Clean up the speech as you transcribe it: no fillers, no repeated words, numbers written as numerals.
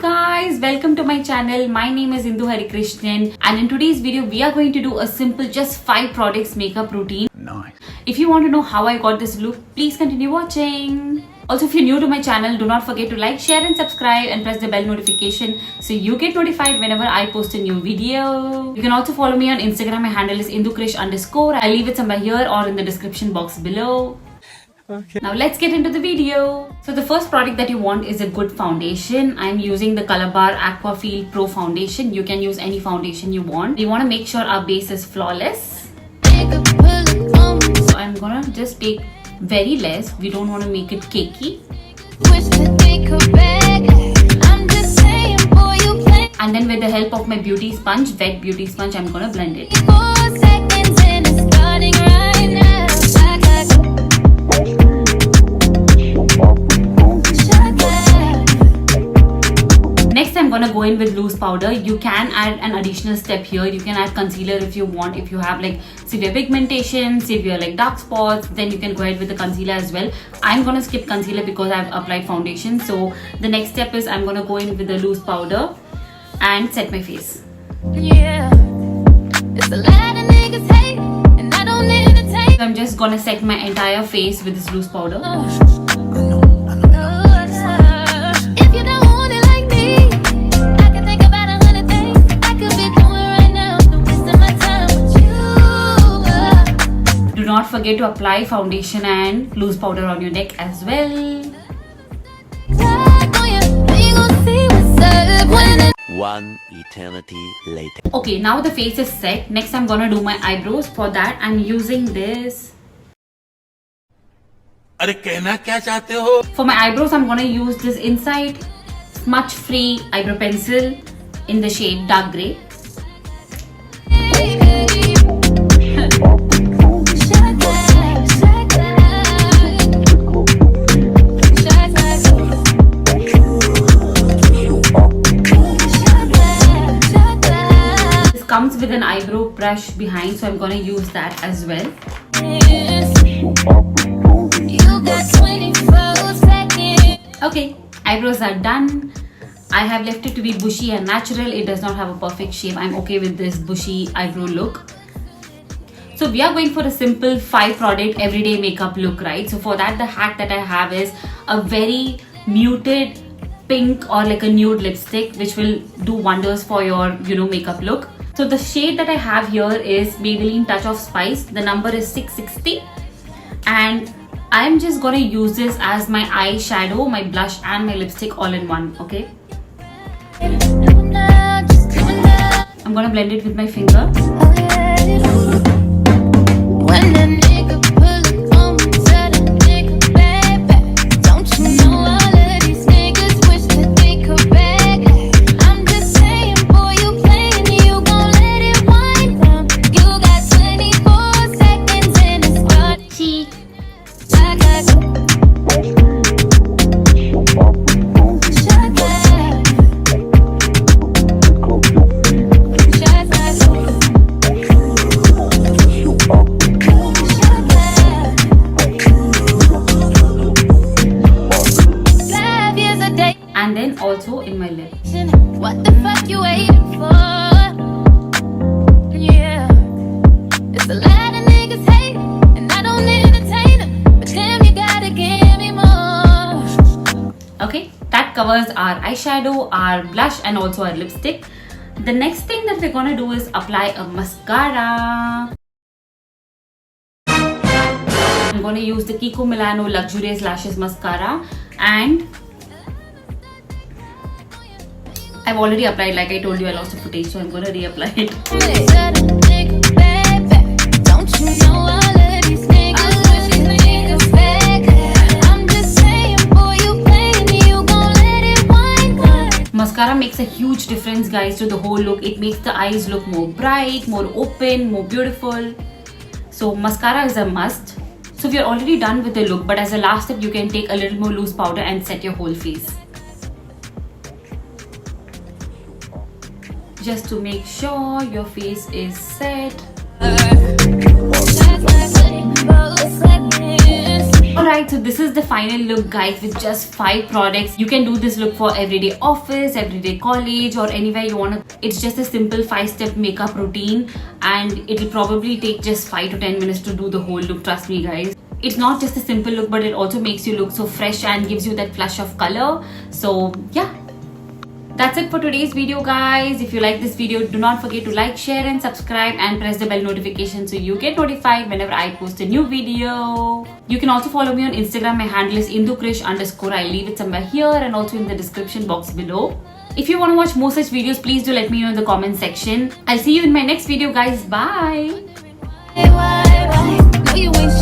guys, welcome to my channel. My name is Indu Harikrishnan and in today's video we are going to do a simple just 5 products makeup routine. Nice. If you want to know how I got this look, please continue watching. Also, if you're new to my channel, do not forget to like, share and subscribe and press the bell notification so you get notified whenever I post a new video. You can also follow me on Instagram. My handle is indukrish_. I'll leave it somewhere here or in the description box below. Okay. Now let's get into the video. So the first product that you want is a good foundation. I'm using the Color Bar Aquafeel Pro Foundation. You can use any foundation you want. We want to make sure our base is flawless. So I'm gonna just take very less. We don't want to make it cakey. And then with the help of my beauty sponge, wet beauty sponge, I'm gonna blend it. Next, I'm gonna go in with loose powder. You can add an additional step here. You can add concealer if you want. If you have like severe pigmentation, severe like dark spots, then you can go ahead with the concealer as well. I'm gonna skip concealer because I've applied foundation. So the next step is I'm gonna go in with the loose powder and set my face. Yeah, it's a lot of niggas hate, and I don't entertain. So I'm just gonna set my entire face with this loose powder. Do not forget to apply foundation and loose powder on your neck as well. One eternity later. Okay, now the face is set. Next, I'm gonna do my eyebrows. For that, I'm using this. अरे कहना क्या चाहते हो? For my eyebrows, I'm gonna use this Inside Smudge Free Eyebrow Pencil in the shade Dark Grey. Comes with an eyebrow brush behind, so I'm gonna use that as well. Okay, eyebrows are done. I have left it to be bushy and natural. It does not have a perfect shape. I'm okay with this bushy eyebrow look. So we are going for a simple 5 product everyday makeup look, right? So for that, the hack that I have is a very muted pink or like a nude lipstick, which will do wonders for your makeup look. So the shade that I have here is Maybelline Touch of Spice. The number is 660 and I'm just gonna use this as my eyeshadow, my blush and my lipstick all in one, okay? I'm gonna blend it with my finger. And then also in my lip. What the fuck you waiting for? Yeah, it's a lot of niggas hate, and I don't entertain them, but damn, you gotta give me more. Okay, that covers our eyeshadow, our blush, and also our lipstick. The next thing that we're gonna do is apply a mascara. I'm gonna use the Kiko Milano Luxurious Lashes Mascara, and I've already applied, like I told you, I lost the footage, so I'm gonna reapply it. Mascara makes a huge difference, guys, to the whole look. It makes the eyes look more bright, more open, more beautiful. So mascara is a must. So if you're already done with the look, but as a last step, you can take a little more loose powder and set your whole face. Just to make sure your face is set. Alright, so this is the final look guys with just 5 products. You can do this look for everyday office, everyday college or anywhere you want to. It's just a simple 5-step makeup routine and it'll probably take just 5 to 10 minutes to do the whole look, trust me guys. It's not just a simple look but it also makes you look so fresh and gives you that flush of color. So yeah. That's it for today's video guys. If you like this video, do not forget to like, share and subscribe and press the bell notification so you get notified whenever I post a new video. You can also follow me on Instagram. My handle is indukrish_. I'll leave it somewhere here and also in the description box below. If you want to watch more such videos, please do let me know in the comment section. I'll see you in my next video guys. Bye. No, you ain't